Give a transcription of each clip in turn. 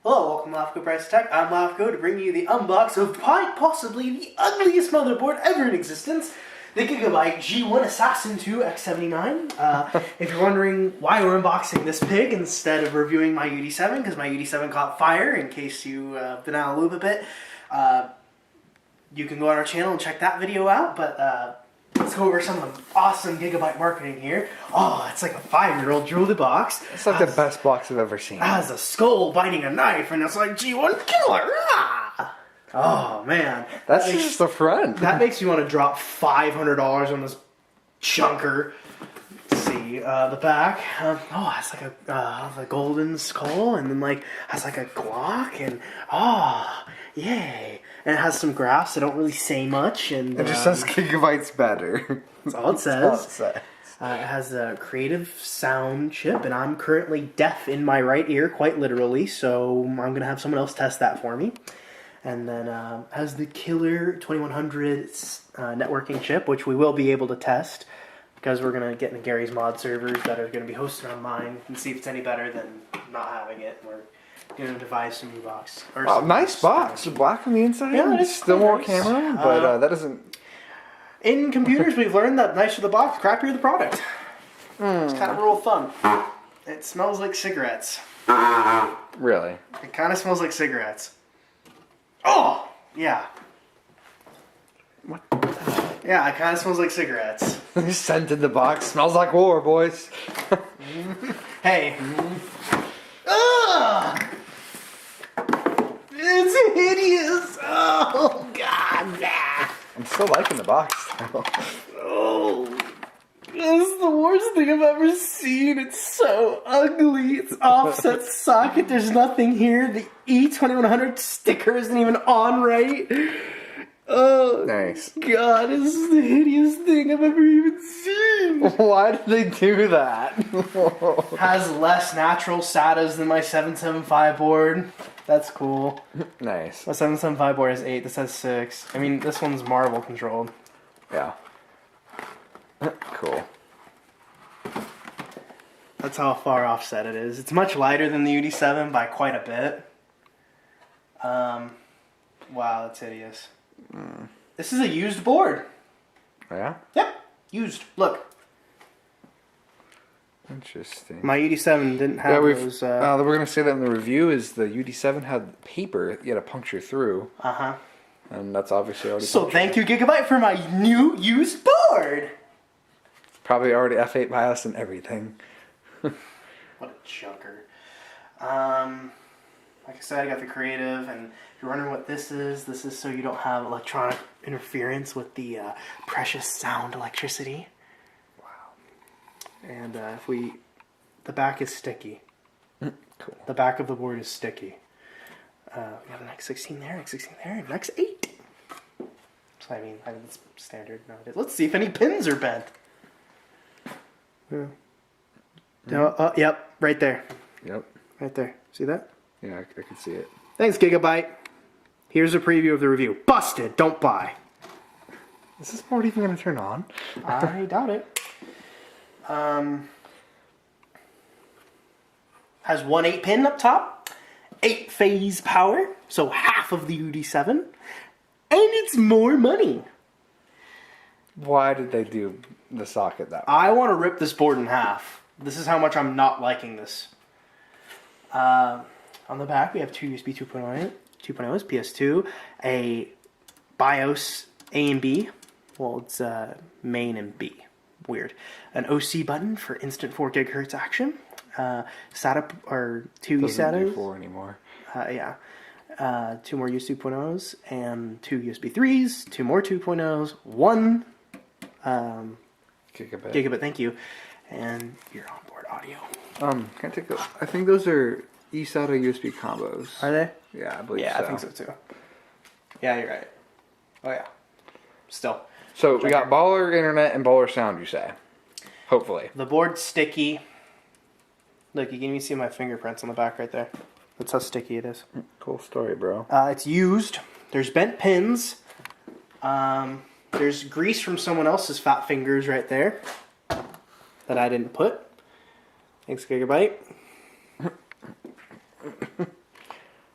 Hello, welcome to LAFCO Price Tech. I'm LAFCO to bring you the unbox of quite possibly the ugliest motherboard ever in existence, the Gigabyte G1 Assassin 2 X79. If you're wondering why we're unboxing this pig instead of reviewing my UD7, because my UD7 caught fire, in case you've been out of the loop a bit, you can go on our channel and check that video out, but let's go over some of the awesome Gigabyte marketing here. Oh, it's like a 5-year-old jewelry box. It's like the best box I've ever seen. It has a skull biting a knife, and it's like G1 killer. Ah! Oh man, That's just the front. That makes you want to drop $500 on this chunker. Let's see the back. It's like a golden skull, and then like has like a Glock, and yay! And it has some graphs that don't really say much, and It just says Gigabyte's better. that's all it says. It has a creative sound chip, and I'm currently deaf in my right ear, quite literally, so I'm going to have someone else test that for me. And then has the killer 2100 networking chip, which we will be able to test, because we're going to get into Gary's mod servers that are going to be hosted on mine, and see if it's any better than not having it. We're going to devise some new box. Oh, nice box. The black on the inside. Yeah, it's still more nice. camera, but that doesn't... In computers, we've learned that nicer the box, crappier the product. It's kind of a rule of thumb. It smells like cigarettes. Really? It kind of smells like cigarettes. Oh! Yeah. What? Yeah, it kind of smells like cigarettes. You scented the box. Smells like war, boys. Hey. Ugh! It's hideous! Oh, God! Nah. I'm still liking the box, though. Oh, this is the worst thing I've ever seen. It's so ugly. It's offset socket. There's nothing here. The E2100 sticker isn't even on right. Oh, Nice. God, this is the hideous thing I've ever even seen. Why did they do that? Has less natural SATAs than my 775 board. That's cool. Nice. My 775 board has 8. This has 6. I mean, this one's marble controlled. Yeah. Cool. That's how far offset it is. It's much lighter than the UD7 by quite a bit. Wow, that's hideous. This is a used board. Yeah? Yep, used. Look. Interesting. My UD7 didn't have those... we're going to say that in the review is the UD7 had paper you had to puncture through. Uh-huh. And that's obviously already So punctured. thank you, Gigabyte, for my new used board. Probably already F8 BIOS and everything. What a chunker. Like I said, I got the creative, and if you're wondering what this is so you don't have electronic interference with the precious sound electricity. Wow. And the back is sticky. Cool. The back of the board is sticky. We got an X16 there, X16 there, and an X8. So I mean it's standard nowadays. Let's see if any pins are bent. Yeah. Yep, right there. Yep. Right there. See that? Yeah, I can see it. Thanks, Gigabyte. Here's a preview of the review. Busted. Don't buy. Is this board even going to turn on? I doubt it. Has one 8-pin up top. 8-phase power. So half of the UD7. And it's more money. Why did they do the socket that way? I want to rip this board in half. This is how much I'm not liking this. On the back, we have two USB 2.0s, PS2, a BIOS A and B. Well, it's main and B. Weird. An OC button for instant 4 GHz action. SATA, or 2 Doesn't do eSATAs. 4 anymore. Yeah. 2 more USB 2.0s, and 2 USB 3s, 2 more 2.0s, 1 Gigabit, thank you. And your onboard audio. Can I take those? I think those are eSATA USB combos. Are they? Yeah, I believe so. Yeah, I think so too. Yeah, you're right. Oh yeah. Still. So we got baller internet and baller sound, you say? Hopefully. The board's sticky. Look, you can even see my fingerprints on the back right there. That's how sticky it is. Cool story, bro. It's used. There's bent pins. There's grease from someone else's fat fingers right there that I didn't put. Thanks, Gigabyte.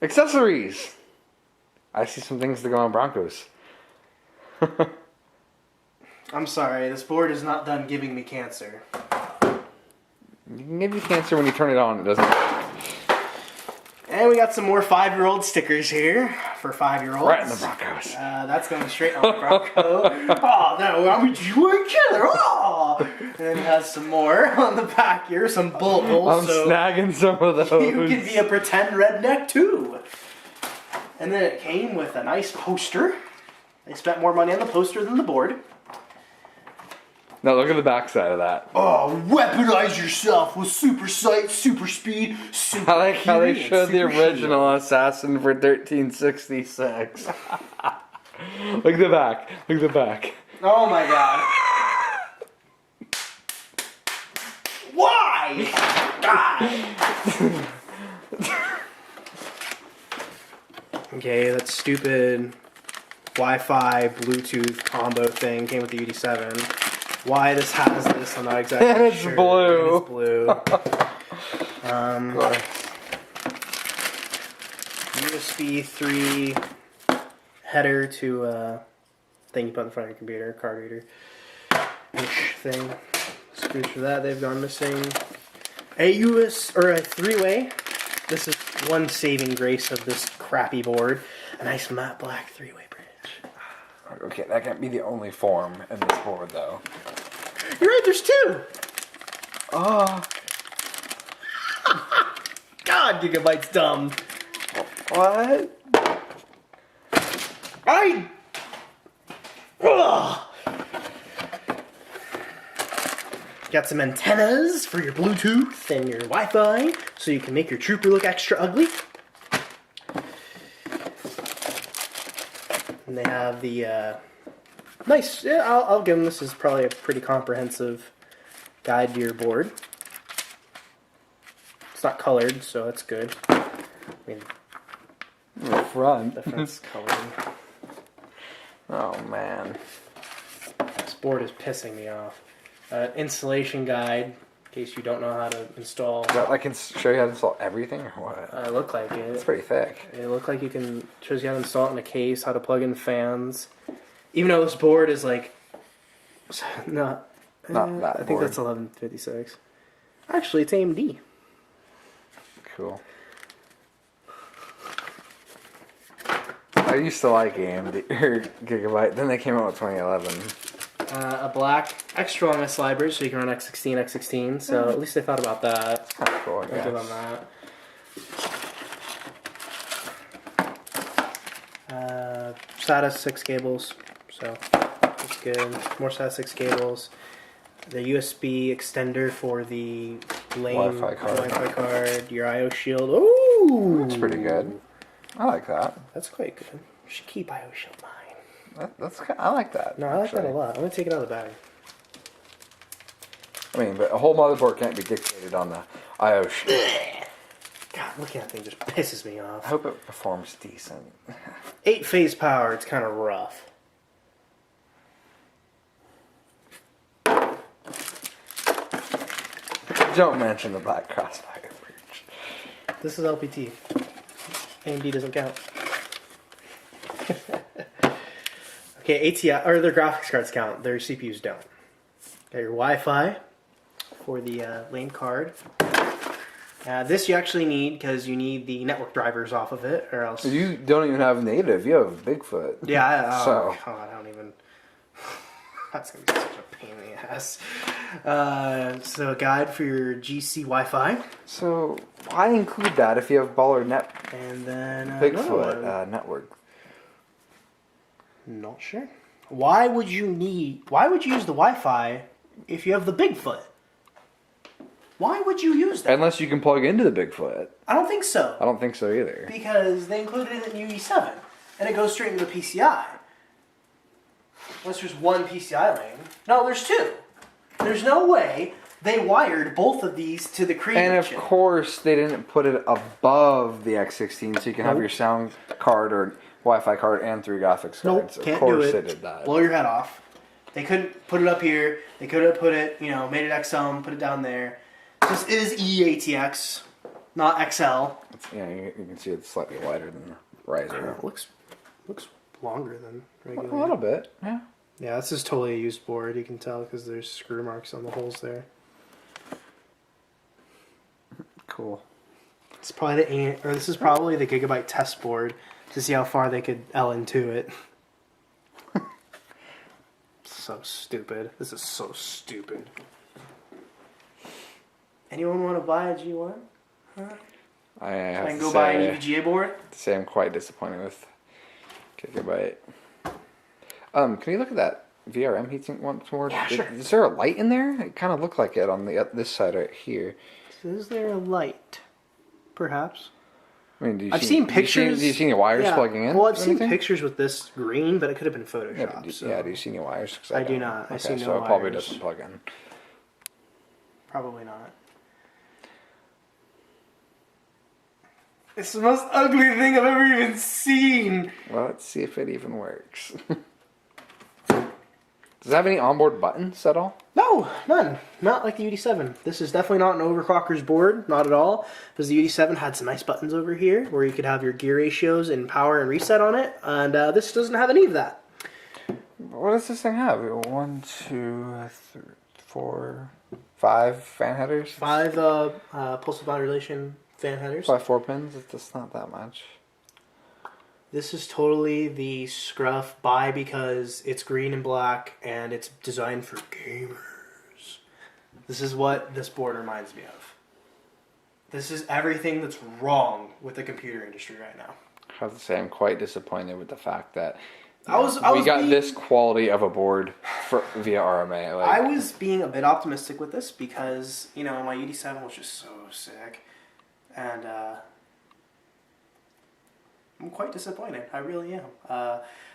Accessories. I see some things to go on Broncos. I'm sorry, this board is not done giving me cancer. You can give you cancer when you turn it on, doesn't it? And we got some more 5-year-old stickers here for 5-year-olds. Right in the Broncos. That's going straight on the Bronco. Oh, no, I'm a joy killer. Oh! And then it has some more on the back here, some bullet holes. I'm snagging some of those. You can be a pretend redneck too. And then it came with a nice poster. They spent more money on the poster than the board. Now look at the back side of that. Oh, weaponize yourself with super sight, super speed, super I like how they hearing, showed the super original shield. assassin for 1366. Look at the back. Look at the back. Oh my god. Why? God. Okay, that stupid Wi-Fi Bluetooth combo thing came with the UD7. Why this has this, I'm not exactly And it's sure. blue. And it's blue. USB 3 header to thing you put in front of your computer, card reader. Push thing. Screws for that, they've gone missing. A 3-way. This is one saving grace of this crappy board. A nice matte black 3-way bridge. Okay, that can't be the only form in this board, though. You're right, there's 2! Oh. God, Gigabyte's dumb. What? Ugh. Got some antennas for your Bluetooth and your Wi-Fi, so you can make your trooper look extra ugly. And they have the nice. Yeah, I'll give them. This is probably a pretty comprehensive guide to your board. It's not colored, so that's good. I mean, The front. the front's colored. Oh, man. This board is pissing me off. Installation guide, in case you don't know how to install. That I can show you how to install everything, or what? Look like it. It's pretty thick. It looked like you can shows you how to install it in a case, how to plug in fans. Even though this board is like not that I think board. that's 1156. Actually, it's AMD. Cool. I used to like AMD or Gigabyte. Then they came out with 2011. A black extra long S library, so you can run X16. So at least they thought about that. It's kind of cool, I I'll give them that. SATA 6 cables, so that's good. More SATA 6 cables. The USB extender for the lane Wi-Fi card. Your IO shield. Ooh, That's pretty good. I like that. That's quite good. You should keep IO shield 9. I like that. No, I like that actually. a lot. I'm gonna take it out of the bag. I mean, but a whole motherboard can't be dictated on the IO sheet. God, looking at that thing just pisses me I off. hope it performs decent. 8-phase power. It's kind of rough. Don't mention the black crossfire bridge. This is LPT. AMD doesn't count. Okay, ATI or their graphics cards count. Their CPUs don't. Got your Wi-Fi for the lane card. This you actually need because you need the network drivers off of it, or else. You don't even have native. You have Bigfoot. Yeah. So. God, I don't even. That's gonna be such a pain in the ass. So a guide for your GC Wi-Fi, So why include that if you have baller net and then Bigfoot network? Not sure. Why would you use the Wi-Fi if you have the Bigfoot? Why would you use that? Unless you can plug into the Bigfoot. I don't think so. I don't think so either. Because they included it in UE7, and it goes straight into the PCI. Unless there's one PCI lane. No, there's 2. There's no way they wired both of these to the Creator And of chip. course, they didn't put it above the X16, so you can have your sound card or Wi-Fi card and 3 graphics Nope, cards. can't Of course, do it. they did that. Blow your head off. They couldn't put it up here. They could have put it, made it XM, put it down there. This is eATX. not XL. Yeah, you can see it's slightly wider than the riser. Looks longer than regular. A little bit, yeah. Yeah, this is totally a used board. You can tell because there's screw marks on the holes there. Cool. It's probably this is probably the Gigabyte test board to see how far they could L into it. So stupid. This is so stupid. Anyone want to buy a G1? Huh? I have can to go say, buy an EVGA board? Say I'm quite disappointed with Gigabyte. Can you look at that VRM heatsink once more? Yeah, sure. Is there a light in there? It kind of looked like it on this side right here. Is there a light? Perhaps. I mean, I've seen pictures. Do you see any wires plugging in? Well, I've seen pictures with this green, but it could have been Photoshop. Yeah, do you see any wires? I do not. I see no so wires. It probably doesn't plug in. Probably not. It's the most ugly thing I've ever even seen. Well, let's see if it even works. Does it have any onboard buttons at all? No, none. Not like the UD7. This is definitely not an overclocker's board, not at all. Because the UD7 had some nice buttons over here where you could have your gear ratios and power and reset on it, and this doesn't have any of that. What does this thing have? 1, 2, 3, 4, 5 fan headers? 5 pulse bound relation fan headers. 5 4-pins? It's not that much. This is totally the scruff buy because it's green and black and it's designed for gamers. This is what this board reminds me of. This is everything that's wrong with the computer industry right now. I have to say I'm quite disappointed with the fact that we got this quality of a board via RMA. I was being a bit optimistic with this because, you know, my UD7 was just so sick. And I'm quite disappointed. I really am.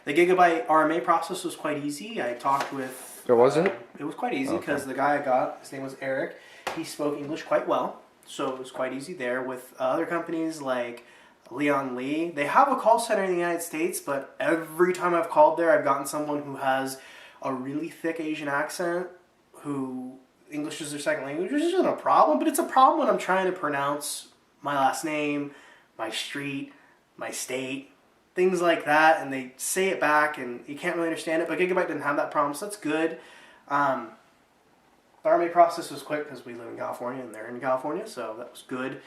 The Gigabyte RMA process was quite easy. I talked with... Was it? It was quite easy because the guy I got, his name was Eric, he spoke English quite well. So it was quite easy there. With other companies like Leon Lee, they have a call center in the United States, but every time I've called there, I've gotten someone who has a really thick Asian accent, who English is their second language, which isn't a problem, but it's a problem when I'm trying to pronounce my last name, my street, my state, things like that, and they say it back and you can't really understand it, but Gigabyte didn't have that problem, so that's good. The RMA process was quick because we live in California and they're in California, so that was good.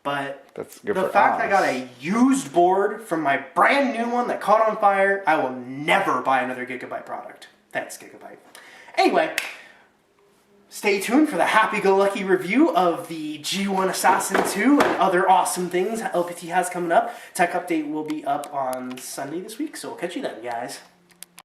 But that's good the fact I got a used board from my brand new one that caught on fire, I will never buy another Gigabyte product. Thanks, Gigabyte. Anyway, stay tuned for the happy-go-lucky review of the G1 Assassin 2 and other awesome things LPT has coming up. Tech Update will be up on Sunday this week, so we'll catch you then, guys.